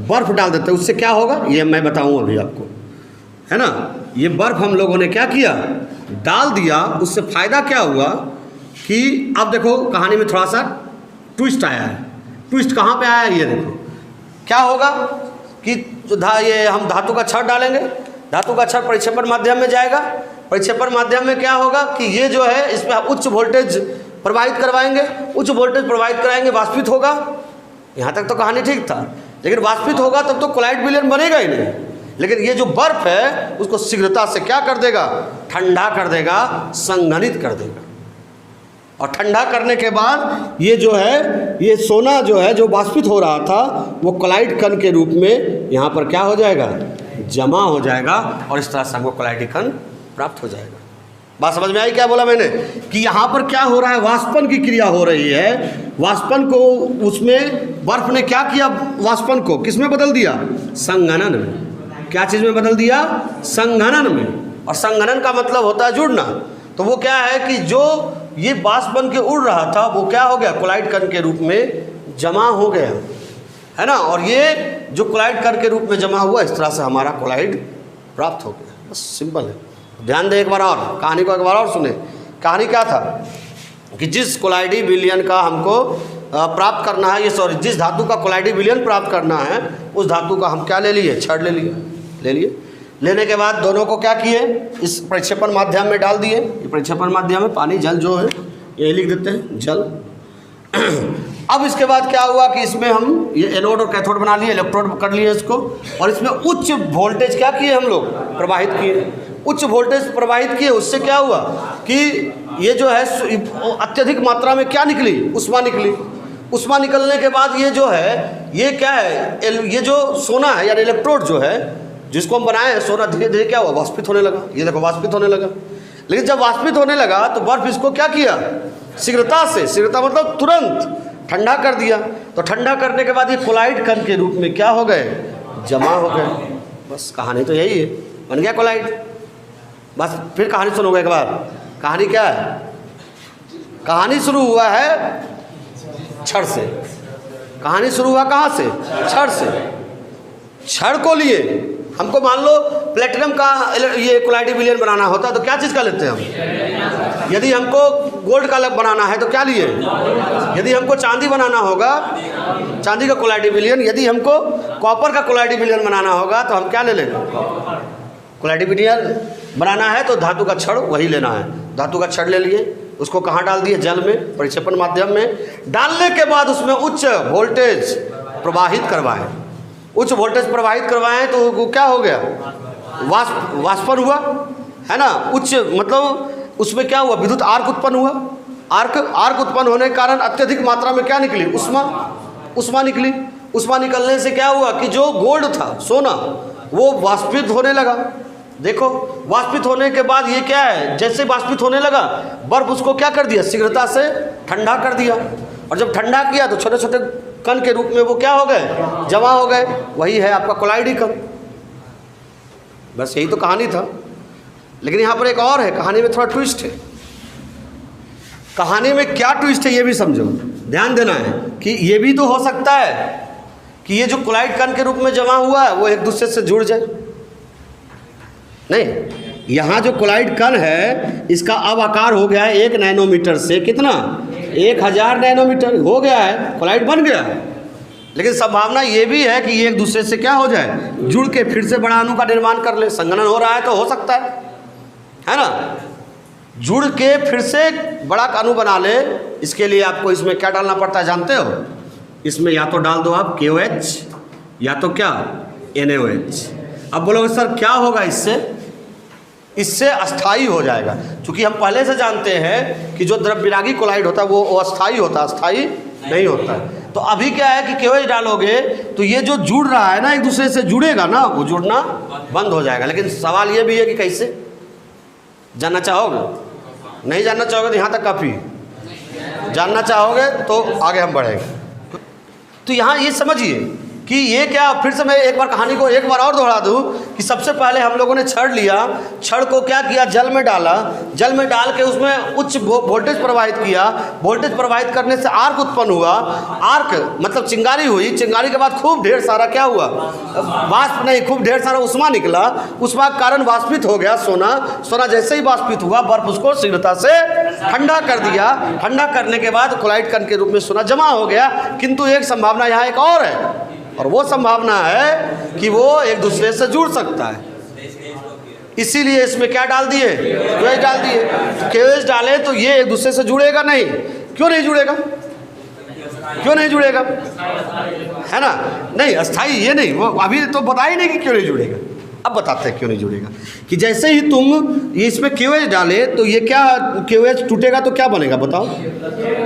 बर्फ डाल देते हैं। उससे क्या होगा, ये मैं बताऊँ अभी आपको, है ना। ये बर्फ हम लोगों ने क्या किया, डाल दिया। उससे फ़ायदा क्या हुआ कि अब देखो कहानी में थोड़ा सा ट्विस्ट आया है। ट्विस्ट कहाँ पे आया है, ये देखो क्या होगा कि ये हम धातु का छड़ डालेंगे, धातु का छड़ परिक्षेपण माध्यम में जाएगा। परिक्षेपण माध्यम में क्या होगा कि ये जो है इसमें उच्च वोल्टेज प्रवाहित करवाएंगे, उच्च वोल्टेज प्रवाहित कराएंगे, वाष्पित होगा। यहाँ तक तो कहानी ठीक था, लेकिन वाष्पित होगा तब तो कोलाइड विलयन बनेगा ही नहीं। लेकिन ये जो बर्फ है उसको शीघ्रता से क्या कर देगा, ठंडा कर देगा, संघनित कर देगा। और ठंडा करने के बाद ये जो है, ये सोना जो है जो वाष्पित हो रहा था वो कोलाइड कण के रूप में यहाँ पर क्या हो जाएगा, जमा हो जाएगा। और इस तरह से हमको कोलाइड कण प्राप्त हो जाएगा। बात समझ में आई क्या बोला मैंने, कि यहाँ पर क्या हो रहा है, वाष्पन की क्रिया हो रही है। वाष्पन को उसमें बर्फ ने क्या किया, वाष्पन को किस में बदल दिया, संघनन में। क्या चीज़ में बदल दिया, संघनन में। और संघनन का मतलब होता है जुड़ना। तो वो क्या है कि जो ये वाष्प बन के उड़ रहा था वो क्या हो गया, कोलाइड कण के रूप में जमा हो गया, है ना। और ये जो कोलाइड कण के रूप में जमा हुआ, इस तरह से हमारा कोलाइड प्राप्त हो गया। बस सिंपल है। ध्यान दें एक बार और, कहानी को एक बार और सुने। कहानी क्या था कि जिस कोलाइडी विलयन का हमको प्राप्त करना है, ये सॉरी, जिस धातु का कोलाइडी विलयन प्राप्त करना है उस धातु का हम क्या ले लिए, छड़ ले लिए। लेने के बाद दोनों को क्या किए, इस प्रक्षेपण माध्यम में डाल दिए। ये प्रक्षेपण माध्यम में पानी, जल जो है ये लिख देते हैं, जल। अब इसके बाद क्या हुआ कि इसमें हम ये एनोड और कैथोड बना लिए, इलेक्ट्रोड कर लिए इसको। और इसमें उच्च वोल्टेज क्या किए हम लोग, प्रवाहित किए। उच्च वोल्टेज प्रवाहित किए, उससे क्या हुआ कि ये जो है अत्यधिक मात्रा में क्या निकली, उष्मा निकली। उष्मा निकलने के बाद ये जो है, ये क्या है, ये जो सोना है यानी इलेक्ट्रोड जो है जिसको हम बनाए हैं, सोना धीरे धीरे क्या हुआ, वाष्पित होने लगा। ये देखो वाष्पित होने लगा। लेकिन जब वाष्पित होने लगा तो बर्फ इसको क्या किया, शीघ्रता से, शीघ्रता मतलब तुरंत ठंडा कर दिया। तो ठंडा करने के बाद ये कोलाइड कण के रूप में क्या हो गए, जमा हो गए। बस कहानी तो यही है, बन गया कोलाइड। बस फिर कहानी सुनोगे एक बार। कहानी क्या है, कहानी शुरू हुआ है छड़ से। कहानी शुरू हुआ कहाँ से, छड़ से। छड़ को लिए हमको मान लो प्लेटिनम का ये कोलाइडी विलयन बनाना होता तो क्या चीज़ का लेते हैं हम। यदि हमको गोल्ड का बनाना है तो क्या लिए, यदि हमको चांदी बनाना होगा, चांदी का कोलाइडी विलयन। यदि हमको कॉपर का कोलाइडी विलयन बनाना होगा तो हम क्या ले लेंगे, कोलाइडी विलयन बनाना है तो धातु का छड़ वही लेना है। धातु का छड़ ले लिए, उसको कहाँ डाल दिए, जल में, परिक्षेपण माध्यम में। डालने के बाद उसमें उच्च वोल्टेज प्रवाहित करवाएं। उच्च वोल्टेज प्रवाहित करवाएं तो वो क्या हो गया, वाष्पन हुआ, है ना। उच्च मतलब उसमें क्या हुआ, विद्युत आर्क उत्पन्न हुआ। आर्क उत्पन्न होने के कारण अत्यधिक मात्रा में क्या निकली, उष्मा निकली। उष्मा निकलने से क्या हुआ कि जो गोल्ड था, सोना, वो वाष्पित होने लगा। देखो वाष्पित होने के बाद ये क्या है, जैसे वाष्पित होने लगा बर्फ उसको क्या कर दिया, शीघ्रता से ठंडा कर दिया। और जब ठंडा किया तो छोटे छोटे कण के रूप में वो क्या हो गए, जमा हो गए। वही है आपका कोलाइडी कण। बस यही तो कहानी था। लेकिन यहाँ पर एक और है, कहानी में थोड़ा ट्विस्ट है। कहानी में क्या ट्विस्ट है ये भी समझो, ध्यान देना है कि ये भी तो हो सकता है कि ये जो कोलाइड कण के रूप में जमा हुआ है वो एक दूसरे से जुड़ जाए। नहीं, यहाँ जो कोलाइड कण है इसका अब आकार हो गया है 1 नैनोमीटर से कितना, 1000 नैनोमीटर हो गया है, कोलाइड बन गया है। लेकिन संभावना ये भी है कि ये एक दूसरे से क्या हो जाए, जुड़ के फिर से बड़ा अणु का निर्माण कर ले। संघनन हो रहा है तो हो सकता है ना, जुड़ के फिर से बड़ा अणु बना ले। इसके लिए आपको इसमें क्या डालना पड़ता है जानते हो, इसमें या तो डाल दो आप KOH या तो क्या NaOH। अब बोलोगे सर क्या होगा इससे, इससे अस्थाई हो जाएगा। क्योंकि हम पहले से जानते हैं कि जो द्रव्यरागी कोलाइड होता है वो अस्थाई होता है, अस्थाई नहीं होता है। तो अभी क्या है कि KOH डालोगे तो ये जो जुड़ रहा है ना, एक दूसरे से जुड़ेगा ना, वो जुड़ना बंद हो जाएगा। लेकिन सवाल ये भी है कि कैसे, जानना चाहोगे? नहीं जानना चाहोगे तो यहाँ तक काफ़ी, जानना चाहोगे तो आगे हम बढ़ेंगे। तो यहाँ ये समझिए कि ये क्या, फिर से मैं एक बार कहानी को एक बार और दोहरा दूँ कि सबसे पहले हम लोगों ने छड़ लिया, छड़ को क्या किया, जल में डाला, जल में डाल के उसमें उच्च वोल्टेज प्रवाहित किया, वोल्टेज प्रवाहित करने से आर्क उत्पन्न हुआ, आर्क मतलब चिंगारी हुई, चिंगारी के बाद खूब ढेर सारा क्या हुआ, वाष्प नहीं, खूब ढेर सारा उष्मा निकला, उष्मा के कारण वाष्पित हो गया सोना, सोना जैसे ही वाष्पित हुआ बर्फ उसको शीघ्रता से ठंडा कर दिया, ठंडा करने के बाद क्लोराइड कण के रूप में सोना जमा हो गया। किंतु एक संभावना यहाँ एक और है, और वो संभावना है कि वो एक दूसरे से जुड़ सकता है, इसीलिए इसमें क्या डाल दिए, KOH डाल दिए। KOH डाले तो ये एक दूसरे से जुड़ेगा नहीं। क्यों नहीं जुड़ेगा, क्यों नहीं जुड़ेगा, है ना? नहीं अस्थाई, ये नहीं, वो अभी तो बता ही नहीं कि क्यों नहीं जुड़ेगा। अब बताते हैं क्यों नहीं जुड़ेगा। कि जैसे ही तुम ये इसमें KOH डाले तो ये क्या, KOH टूटेगा तो क्या बनेगा बताओ,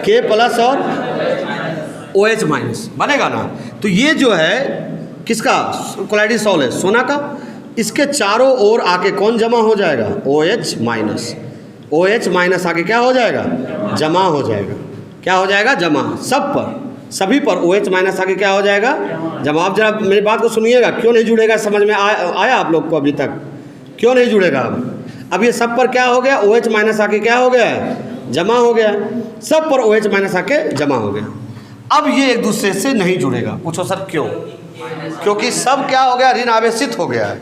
K प्लस और OH माइनस बनेगा ना। तो ये जो है किसका, कोलाइडिसॉल है, सोना का, इसके चारों ओर आके कौन जमा हो जाएगा, OH माइनस। OH माइनस आके क्या हो जाएगा, जमा हो जाएगा। क्या हो जाएगा, जमा, सब पर, सभी पर OH माइनस आके क्या हो जाएगा, जमा। आप जरा मेरी बात को सुनिएगा, क्यों नहीं जुड़ेगा समझ में आया आप लोग को अभी तक, क्यों नहीं जुड़ेगा। अब ये सब पर क्या हो गया, OH माइनस आके क्या हो गया, जमा हो गया, सब पर OH माइनस आके जमा हो गया। अब ये एक दूसरे से नहीं जुड़ेगा। पूछो सर क्यों, क्योंकि सब क्या हो गया, ऋण आवेशित हो गया है।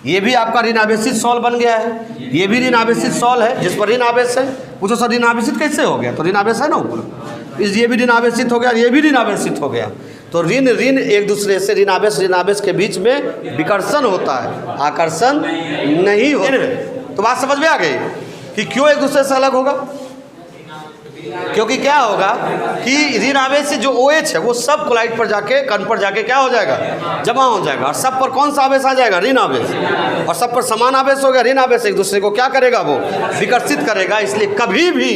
ये भी आपका ऋण आवेशित सॉल बन गया है, ये भी ऋण आवेशित सॉल है जिस पर ऋण आवेश है। पूछो सर ऋण आवेशित कैसे हो गया, तो ऋण आवेश है ना ऊपर, ये भी ऋण आवेशित हो गया, ये भी ऋण आवेशित हो गया। तो ऋण ऋण एक दूसरे से, ऋण आवेश के बीच में विकर्षण होता है, आकर्षण नहीं होता। तो बात समझ में आ गई कि क्यों एक दूसरे से अलग होगा। क्योंकि क्या होगा कि ऋण आवेश से जो OH है वो सब कोलाइड पर जाके, कण पर जाके क्या हो जाएगा, जमा हो जाएगा। और सब पर कौन सा आवेश आ जाएगा, ऋण आवेश, और सब पर समान आवेश हो गया। ऋण आवेश एक दूसरे को क्या करेगा, वो विकर्षित करेगा। इसलिए कभी भी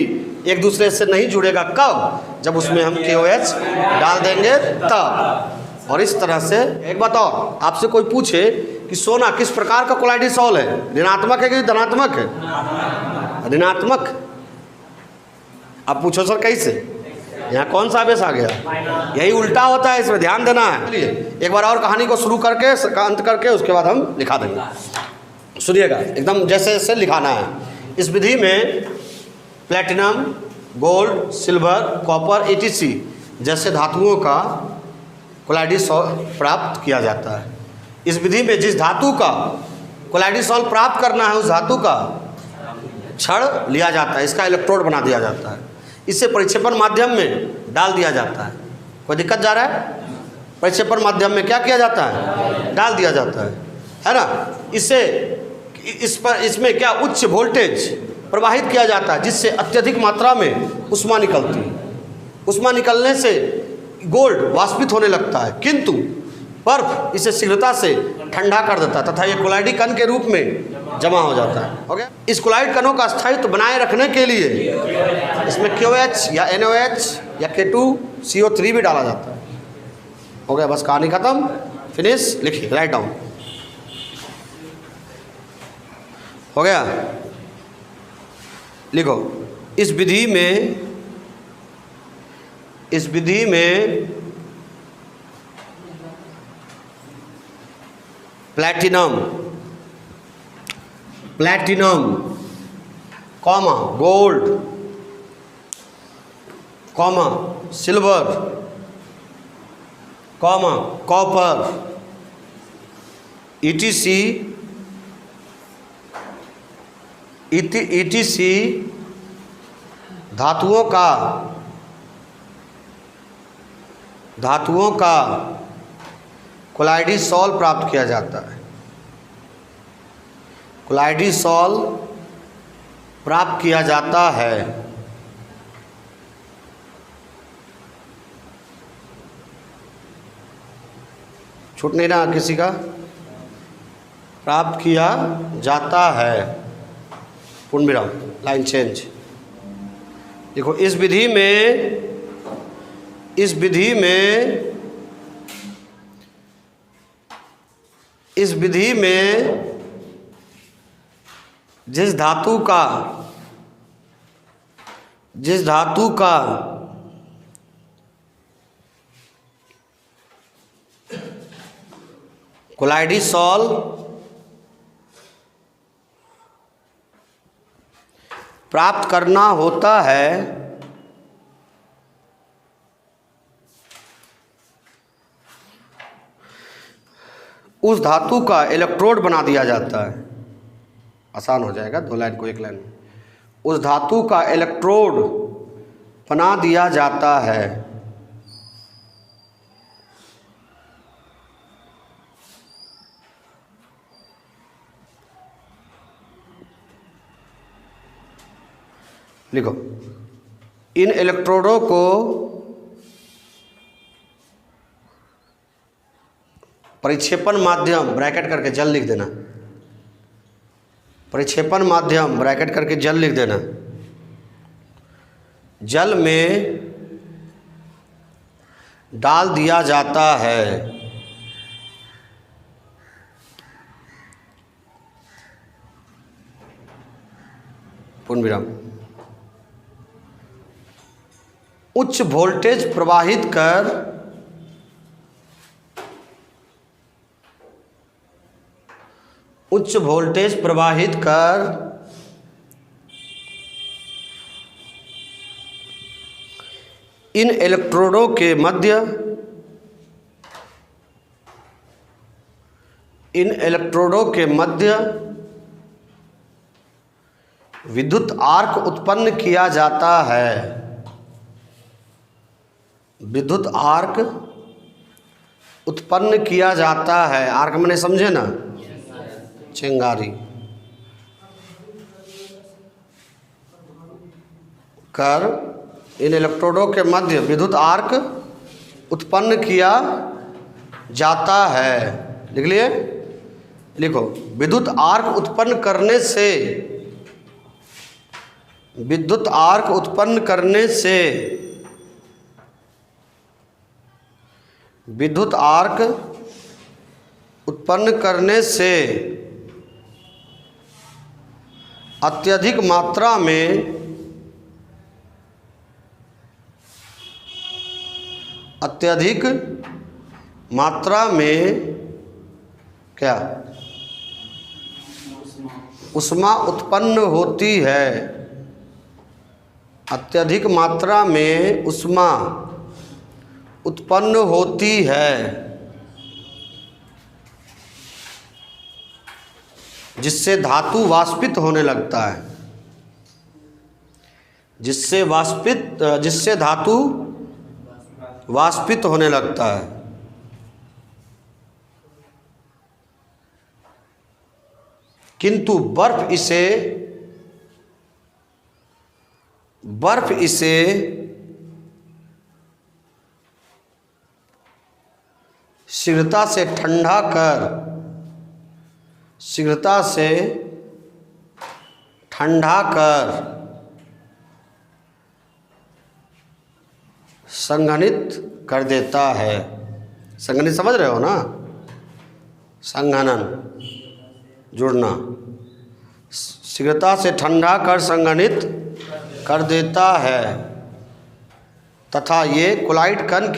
एक दूसरे से नहीं जुड़ेगा। कब, जब उसमें हम KOH डाल देंगे तब। और इस तरह से एक बात और, आपसे कोई पूछे कि सोना किस प्रकार का कोलाइडिसॉल है, ऋणात्मक है कि धनात्मक है, ऋणात्मक। अब पूछो सर कैसे, यहाँ कौन सा आवेश आ गया, यही उल्टा होता है, इसमें ध्यान देना है। चलिए एक बार और कहानी को शुरू करके अंत करके उसके बाद हम लिखा देंगे। सुनिएगा एकदम जैसे जैसे लिखाना है। इस विधि में platinum, gold, silver, copper, ETC जैसे धातुओं का कोलाइडिसॉल प्राप्त किया जाता है। इस विधि में जिस धातु का कोलाइडिसॉल प्राप्त करना है उस धातु का छड़ लिया जाता है, इसका इलेक्ट्रोड बना दिया जाता है, इसे परिक्षेपण माध्यम में डाल दिया जाता है। कोई दिक्कत जा रहा है, परिक्षेपण माध्यम में क्या किया जाता है, डाल दिया जाता है ना। इससे इसमें क्या उच्च वोल्टेज प्रवाहित किया जाता है जिससे अत्यधिक मात्रा में उष्मा निकलती है। उष्मा निकलने से गोल्ड वाष्पित होने लगता है, किंतु बर्फ इसे शीघ्रता से ठंडा कर देता है तथा ये कोलाइडी कण के रूप में जमा हो जाता है। हो गया। इस कोलाइड कणों का स्थायित्व बनाए रखने के लिए इसमें KOH या NOH या K2CO3 भी डाला जाता है। हो गया, बस कहानी खत्म, फिनिश। लिखिए, राइट डाउन। हो गया, लिखो। इस विधि में platinum, comma gold, comma silver, comma copper, ETC धातुओं का कोलाइडिसॉल प्राप्त किया जाता है। कोलाइडिसॉल प्राप्त किया जाता है। छूट नहीं रहा किसी का, प्राप्त किया जाता है। पूर्ण विराम, लाइन चेंज। देखो इस विधि में जिस धातु का कोलाइडीसॉल प्राप्त करना होता है, उस धातु का इलेक्ट्रोड बना दिया जाता है। आसान हो जाएगा 2 लाइन को 1 लाइन में। उस धातु का इलेक्ट्रोड बना दिया जाता है। लिखो, इन इलेक्ट्रोडों को परिक्षेपण माध्यम ब्रैकेट करके जल लिख देना, परिक्षेपण माध्यम ब्रैकेट करके जल लिख देना, जल में डाल दिया जाता है। पूर्ण विराम। उच्च वोल्टेज प्रवाहित कर इन इलेक्ट्रोडों के मध्य विद्युत आर्क उत्पन्न किया जाता है। विद्युत आर्क उत्पन्न किया जाता है। आर्क मैंने समझे ना, चिंगारी। कर इन इलेक्ट्रोडों के मध्य विद्युत आर्क उत्पन्न किया जाता है। लिख लिए? लिखो, विद्युत आर्क उत्पन्न करने से विद्युत आर्क उत्पन्न करने से अत्यधिक मात्रा में क्या ऊष्मा उत्पन्न होती है। अत्यधिक मात्रा में ऊष्मा उत्पन्न होती है, जिससे धातु वाष्पित होने लगता है। जिससे धातु वाष्पित होने लगता है। किंतु बर्फ इसे शीघ्रता से ठंडा कर संघनित कर देता है। संघनित समझ रहे हो ना? संघनन, जुड़ना। शीघ्रता से ठंडा कर संघनित कर देता है तथा ये कोलाइड कण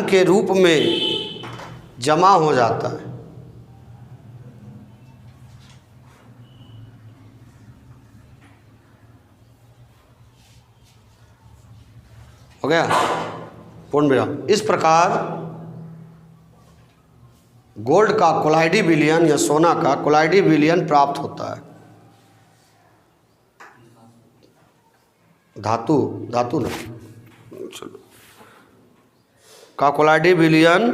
के रूप में जमा हो जाता है। हो गया? पूर्ण विराम। इस प्रकार गोल्ड का कोलाइडी विलयन या सोना का कोलाइडी विलयन प्राप्त होता है। धातु ना, चलो, का कोलाइडी विलयन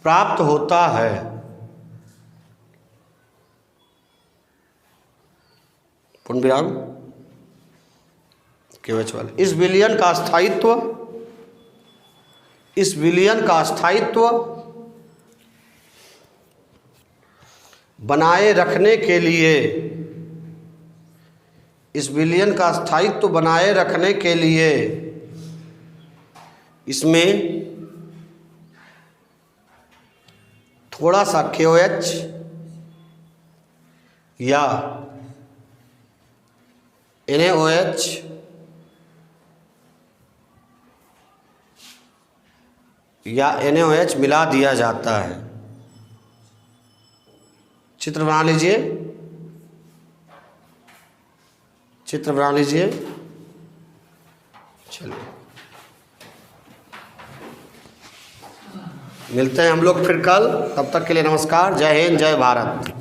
प्राप्त होता है। पूर्ण विराम। केवच वाले। इस विलयन का स्थायित्व इस विलयन का स्थायित्व बनाए रखने के लिए, इस विलयन का स्थायित्व बनाए रखने के लिए इसमें थोड़ा सा KOH या NaOH या NaOH मिला दिया जाता है। चित्र बना लीजिए, चित्र बना लीजिए। चलिए मिलते हैं हम लोग फिर कल, तब तक के लिए नमस्कार। जय हिंद, जय भारत।